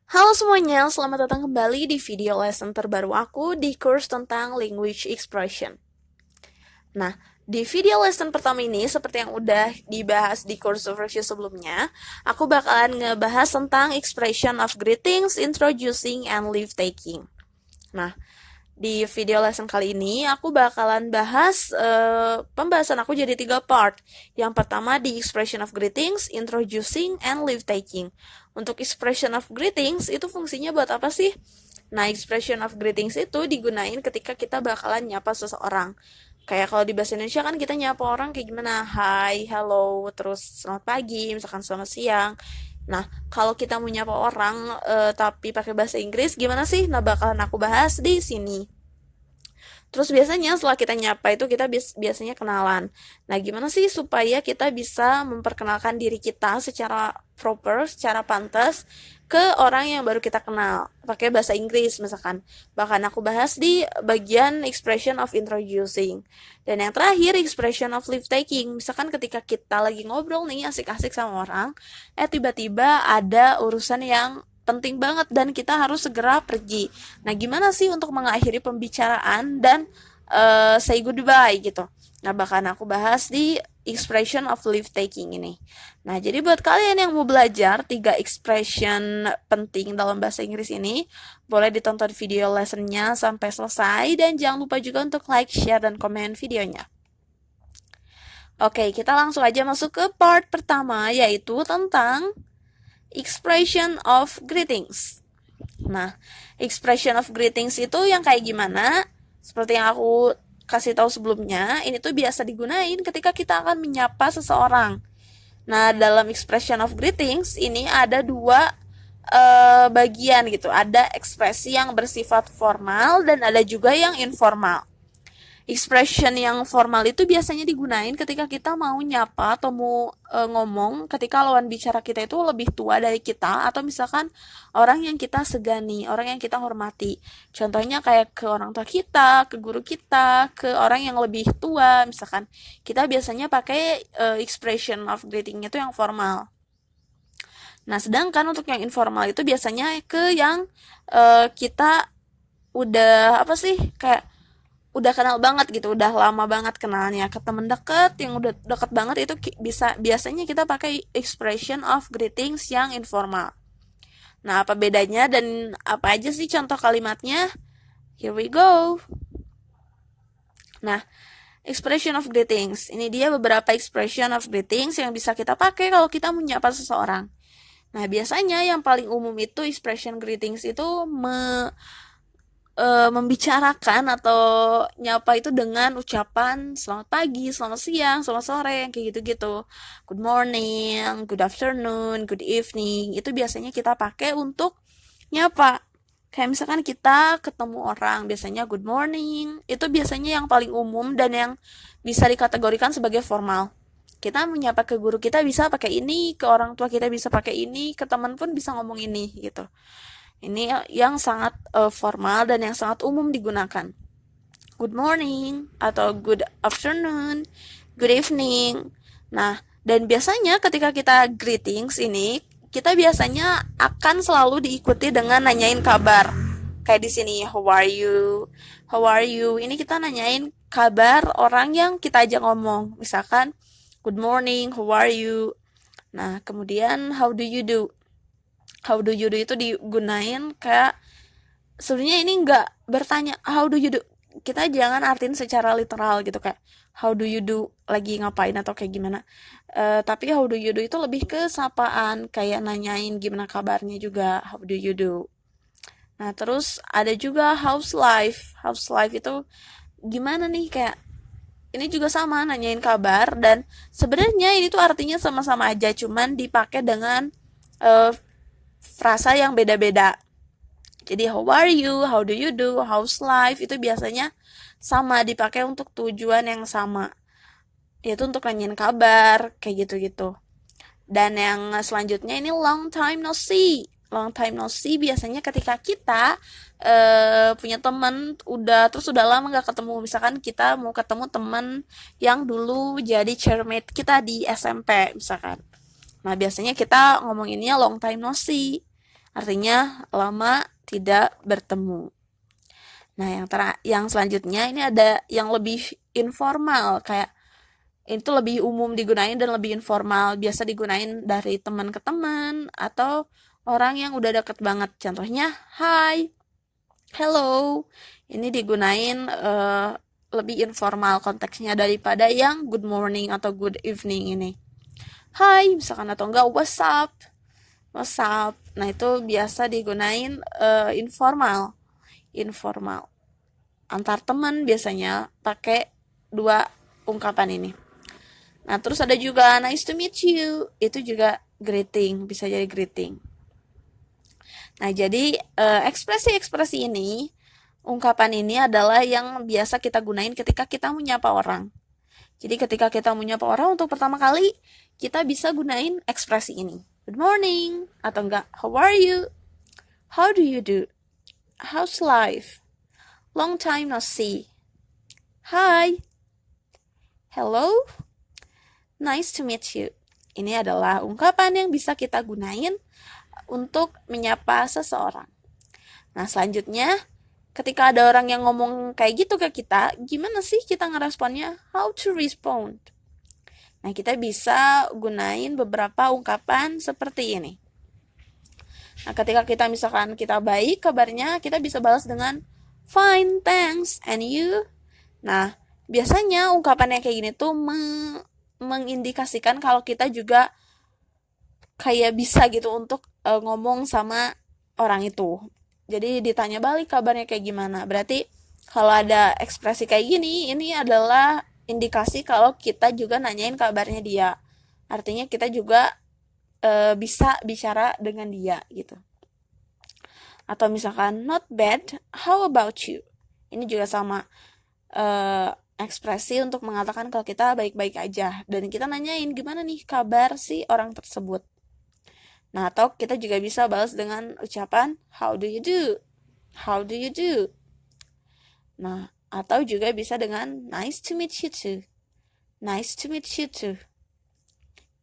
Halo semuanya, selamat datang kembali di video lesson terbaru aku di course tentang language expression. Nah, di video lesson pertama ini, seperti yang udah dibahas di course overview sebelumnya, aku bakalan ngebahas tentang expression of greetings, introducing, and leave taking. Nah, di video lesson kali ini aku bakalan bahas pembahasan aku jadi 3 part. Yang pertama di expression of greetings, introducing, and leave taking. Untuk expression of greetings itu fungsinya buat apa sih? Nah, expression of greetings itu digunain ketika kita bakalan nyapa seseorang. Kayak kalau di bahasa Indonesia kan kita nyapa orang kayak gimana? Hai, hello, terus selamat pagi, misalkan selamat siang. Nah, kalau kita mau nyapa orang tapi pakai bahasa Inggris gimana sih? Nah, bakalan aku bahas di sini. Terus biasanya setelah kita nyapa itu kita biasanya kenalan. Nah, gimana sih supaya kita bisa memperkenalkan diri kita secara proper, secara pantas ke orang yang baru kita kenal pakai bahasa Inggris misalkan. Bahkan aku bahas di bagian expression of introducing. Dan yang terakhir expression of leave taking. Misalkan ketika kita lagi ngobrol nih asik-asik sama orang, tiba-tiba ada urusan yang penting banget dan kita harus segera pergi. Nah, gimana sih untuk mengakhiri pembicaraan dan say goodbye gitu. Nah, bahkan aku bahas di expression of leave taking ini. Nah, jadi buat kalian yang mau belajar 3 expression penting dalam bahasa Inggris ini, boleh ditonton video lessonnya sampai selesai dan jangan lupa juga untuk like, share, dan komen videonya. Oke, kita langsung aja masuk ke part pertama, yaitu tentang expression of greetings. Nah, expression of greetings itu yang kayak gimana? Seperti yang aku kasih tahu sebelumnya, ini tuh biasa digunain ketika kita akan menyapa seseorang. Nah, dalam expression of greetings ini ada 2 bagian gitu. Ada ekspresi yang bersifat formal dan ada juga yang informal. Expression yang formal itu biasanya digunain ketika kita mau nyapa atau mau ngomong ketika lawan bicara kita itu lebih tua dari kita atau misalkan orang yang kita segani, orang yang kita hormati. Contohnya kayak ke orang tua kita, ke guru kita, ke orang yang lebih tua misalkan. Kita biasanya pakai expression of greeting itu yang formal. Nah, sedangkan untuk yang informal itu biasanya ke yang kita udah apa sih kayak udah kenal banget gitu, udah lama banget kenalnya ke temen deket yang udah deket banget itu biasanya kita pakai expression of greetings yang informal. Nah, apa bedanya dan apa aja sih contoh kalimatnya? Here we go. Nah, expression of greetings. Ini dia beberapa expression of greetings yang bisa kita pakai kalau kita menyapa seseorang. Nah, biasanya yang paling umum itu expression greetings itu membicarakan atau nyapa itu dengan ucapan selamat pagi, selamat siang, selamat sore, yang kayak gitu-gitu. Good morning, good afternoon, good evening. Itu biasanya kita pakai untuk nyapa. Kayak misalkan kita ketemu orang, biasanya good morning. Itu biasanya yang paling umum dan yang bisa dikategorikan sebagai formal. Kita menyapa ke guru kita bisa pakai ini, ke orang tua kita bisa pakai ini, ke teman pun bisa ngomong ini gitu. Ini yang sangat formal dan yang sangat umum digunakan. Good morning atau good afternoon, good evening. Nah, dan biasanya ketika kita greetings ini, kita biasanya akan selalu diikuti dengan nanyain kabar. Kayak di sini, how are you? How are you? Ini kita nanyain kabar orang yang kita ajak ngomong. Misalkan, good morning, how are you? Nah, kemudian how do you do? How do you do itu digunain kayak sebenarnya ini nggak bertanya how do you do, kita jangan artiin secara literal gitu kayak how do you do lagi ngapain atau kayak gimana. Tapi how do you do itu lebih ke sapaan kayak nanyain gimana kabarnya juga how do you do. Nah, terus ada juga house life itu gimana nih kayak ini juga sama nanyain kabar dan sebenarnya ini tuh artinya sama-sama aja cuman dipakai dengan uh, frasa yang beda-beda. Jadi how are you, how do you do, how's life itu biasanya sama dipakai untuk tujuan yang sama. Yaitu untuk nanyain kabar, kayak gitu-gitu. Dan yang selanjutnya ini long time no see. Long time no see biasanya ketika kita punya teman udah lama nggak ketemu. Misalkan kita mau ketemu teman yang dulu jadi chairmate kita di SMP misalkan. Nah, biasanya kita ngomonginnya long time no see artinya lama tidak bertemu. Nah, yang selanjutnya ini ada yang lebih informal, kayak itu lebih umum digunain dan lebih informal, biasa digunain dari teman ke teman atau orang yang udah deket banget. Contohnya, hi, hello. Ini digunain lebih informal konteksnya daripada yang good morning atau good evening ini. Hi, misalkan, atau enggak what's up. What's up. Nah, itu biasa digunain informal. Antar teman biasanya pakai dua ungkapan ini. Nah, terus ada juga nice to meet you. Itu juga greeting, bisa jadi greeting. Nah, jadi ekspresi-ekspresi ini, ungkapan ini adalah yang biasa kita gunain ketika kita menyapa orang. Jadi ketika kita menyapa orang untuk pertama kali, kita bisa gunain ekspresi ini. Good morning, atau enggak, how are you? How do you do? How's life? Long time no see. Hi. Hello. Nice to meet you. Ini adalah ungkapan yang bisa kita gunain untuk menyapa seseorang. Nah, selanjutnya, ketika ada orang yang ngomong kayak gitu ke kita, gimana sih kita ngeresponnya? How to respond? Nah, kita bisa gunain beberapa ungkapan seperti ini. Nah, ketika kita misalkan kita baik kabarnya, kita bisa balas dengan fine, thanks, and you? Nah, biasanya ungkapan yang kayak gini tuh mengindikasikan kalau kita juga kayak bisa gitu untuk ngomong sama orang itu. Jadi ditanya balik kabarnya kayak gimana. Berarti kalau ada ekspresi kayak gini, ini adalah indikasi kalau kita juga nanyain kabarnya dia. Artinya kita juga bisa bicara dengan dia gitu. Atau misalkan not bad, how about you? Ini juga sama ekspresi untuk mengatakan kalau kita baik-baik aja. Dan kita nanyain gimana nih kabar si orang tersebut. Nah, atau kita juga bisa balas dengan ucapan how do you do? How do you do? Nah, atau juga bisa dengan nice to meet you too. Nice to meet you too.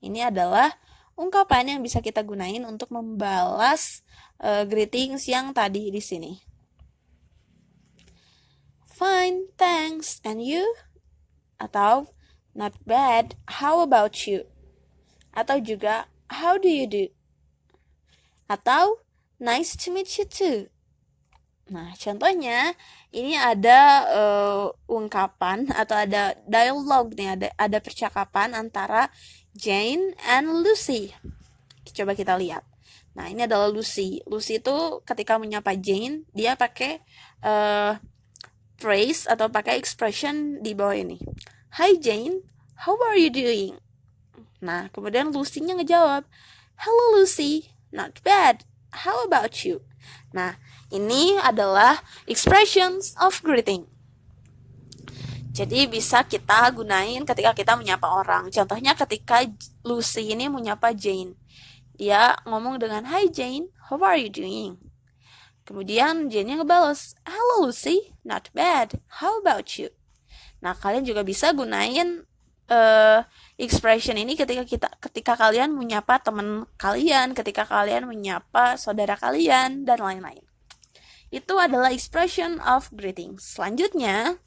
Ini adalah ungkapan yang bisa kita gunain untuk membalas greetings yang tadi di sini. Fine, thanks, and you? Atau not bad, how about you? Atau juga how do you do? Atau nice to meet you too. Nah, contohnya ini ada ungkapan atau ada dialog nih, ada percakapan antara Jane and Lucy. Coba kita lihat. Nah, ini adalah Lucy. Lucy itu ketika menyapa Jane, dia pakai phrase atau pakai expression di bawah ini. Hi Jane, how are you doing? Nah, kemudian Lucy-nya ngejawab, hello Lucy, not bad. How about you? Nah, ini adalah expressions of greeting. Jadi bisa kita gunain ketika kita menyapa orang. Contohnya ketika Lucy ini menyapa Jane. Dia ngomong dengan, hi Jane, how are you doing? Kemudian Jane-nya ngebales, hello Lucy, not bad. How about you? Nah, kalian juga bisa gunain expression ini ketika kalian menyapa teman kalian, ketika kalian menyapa saudara kalian, dan lain-lain. Itu adalah expression of greetings. Selanjutnya,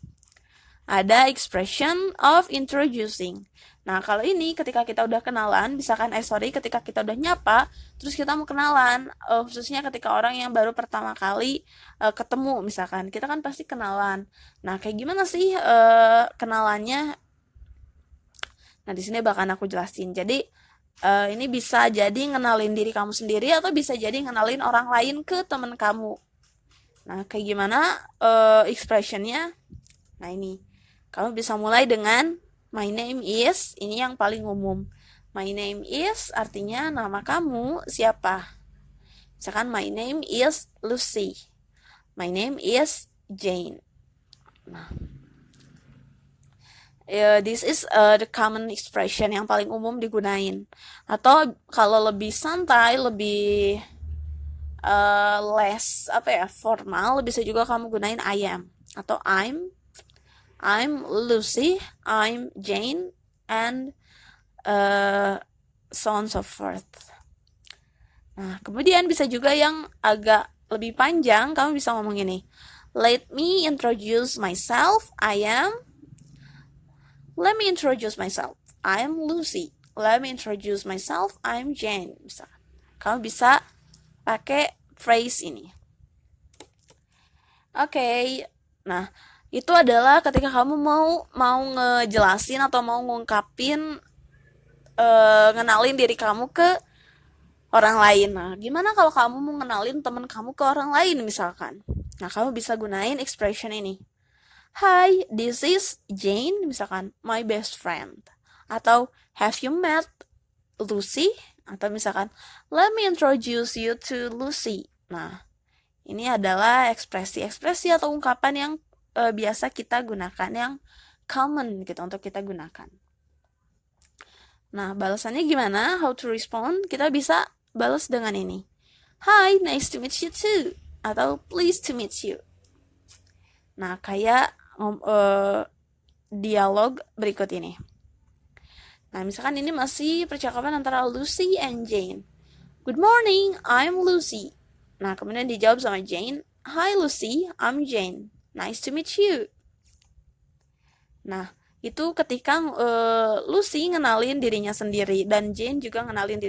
ada expression of introducing. Nah, kalau ini ketika kita udah kenalan, misalkan ketika kita udah nyapa, terus kita mau kenalan, khususnya ketika orang yang baru pertama kali ketemu, misalkan, kita kan pasti kenalan. Nah, kayak gimana sih kenalannya? Nah, di sini bakal aku jelasin. Jadi, ini bisa jadi ngenalin diri kamu sendiri atau bisa jadi ngenalin orang lain ke teman kamu. Nah, kayak gimana expressionnya? Nah, ini. Kamu bisa mulai dengan my name is, ini yang paling umum. My name is artinya nama kamu siapa. Misalkan my name is Lucy. My name is Jane. Nah, this is the common expression yang paling umum digunain. Atau kalau lebih santai, lebih less formal, bisa juga kamu gunain I am atau I'm Lucy, I'm Jane, and so on so forth. Nah, kemudian bisa juga yang agak lebih panjang, kamu bisa ngomong ini. Let me introduce myself. Let me introduce myself. I'm Lucy. Let me introduce myself. I'm Jane. Misalkan. Kamu bisa pakai phrase ini. Oke. Nah, itu adalah ketika kamu mau ngejelasin atau mau ngungkapin ngenalin diri kamu ke orang lain. Nah, gimana kalau kamu mau ngenalin teman kamu ke orang lain misalkan? Nah, kamu bisa gunain expression ini. Hi, this is Jane, misalkan, my best friend. Atau, have you met Lucy? Atau misalkan, let me introduce you to Lucy. Nah, ini adalah ekspresi-ekspresi atau ungkapan yang biasa kita gunakan, yang common gitu untuk kita gunakan. Nah, balasannya gimana? How to respond? Kita bisa balas dengan ini. Hi, nice to meet you too. Atau pleased to meet you. Nah, kayak dialog berikut ini. Nah, misalkan ini masih percakapan antara Lucy and Jane. Good morning, I'm Lucy. Nah, kemudian dijawab sama Jane. Hi Lucy, I'm Jane. Nice to meet you. Nah, itu ketika Lucy ngenalin dirinya sendiri dan Jane juga ngenalin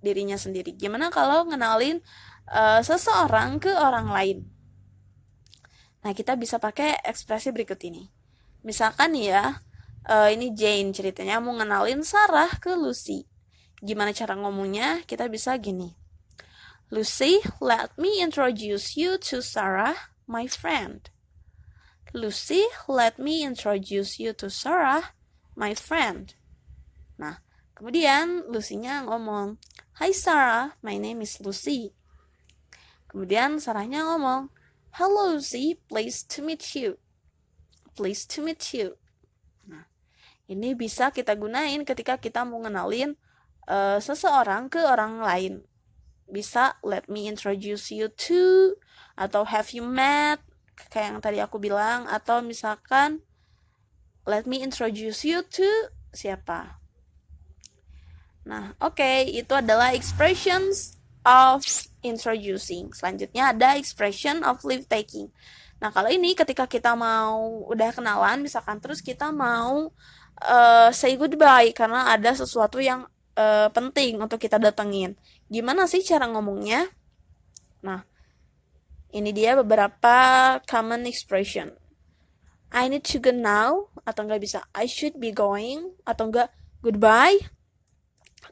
dirinya sendiri. Gimana kalau ngenalin seseorang ke orang lain? Nah, kita bisa pakai ekspresi berikut ini. Misalkan ya, ini Jane ceritanya mau ngenalin Sarah ke Lucy. Gimana cara ngomongnya? Kita bisa gini. Lucy, let me introduce you to Sarah, my friend. Lucy, let me introduce you to Sarah, my friend. Nah, kemudian Lucy-nya ngomong, Hi Sarah, my name is Lucy. Kemudian Sarahnya ngomong, Hello Lucy, pleased to meet you. Pleased to meet you. Nah, ini bisa kita gunain ketika kita mau ngenalin seseorang ke orang lain. Bisa let me introduce you to, atau have you met, kayak yang tadi aku bilang, atau misalkan let me introduce you to siapa. Nah, oke, itu adalah expressions of introducing. Selanjutnya ada expression of leave taking. Nah, kalau ini ketika kita mau udah kenalan, misalkan terus kita mau say goodbye karena ada sesuatu yang penting untuk kita datengin. Gimana sih cara ngomongnya? Nah, ini dia beberapa common expression. I need to go now, atau enggak bisa I should be going, atau enggak goodbye,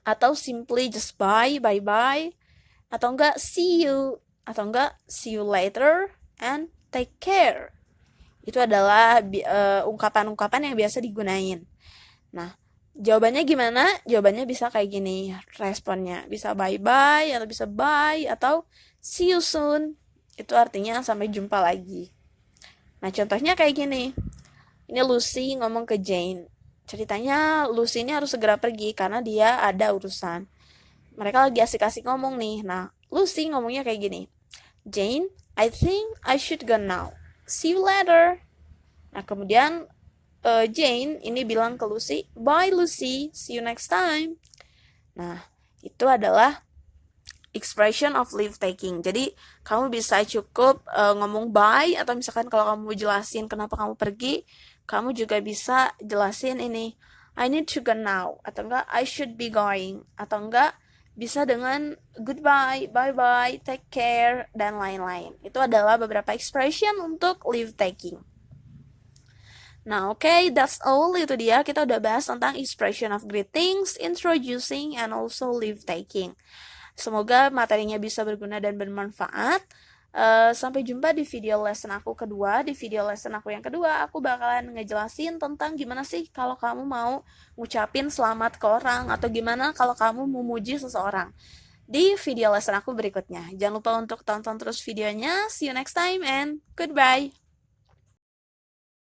atau simply just bye-bye, atau enggak see you, atau enggak see you later, and take care. Itu adalah ungkapan-ungkapan yang biasa digunain. Nah, jawabannya gimana? Jawabannya bisa kayak gini, responnya. Bisa bye-bye, atau bisa bye, atau see you soon. Itu artinya sampai jumpa lagi. Nah, contohnya kayak gini. Ini Lucy ngomong ke Jane. Ceritanya Lucy ini harus segera pergi karena dia ada urusan. Mereka lagi asik-asik ngomong nih. Nah, Lucy ngomongnya kayak gini. Jane, I think I should go now. See you later. Nah, kemudian Jane ini bilang ke Lucy, bye Lucy, see you next time. Nah, itu adalah expression of leave taking. Jadi, kamu bisa cukup ngomong bye, atau misalkan kalau kamu jelasin kenapa kamu pergi, kamu juga bisa jelasin ini, I need to go now, atau enggak, I should be going, atau enggak, bisa dengan goodbye, bye-bye, take care, dan lain-lain. Itu adalah beberapa expression untuk leave taking. Nah, oke, that's all. Itu dia, kita udah bahas tentang expression of greetings, introducing, and also leave taking. Semoga materinya bisa berguna dan bermanfaat. Sampai jumpa di video lesson aku kedua. Di video lesson aku yang kedua, aku bakalan ngejelasin tentang gimana sih kalau kamu mau ngucapin selamat ke orang, atau gimana kalau kamu memuji seseorang. Di video lesson aku berikutnya. Jangan lupa untuk tonton terus videonya. See you next time and goodbye.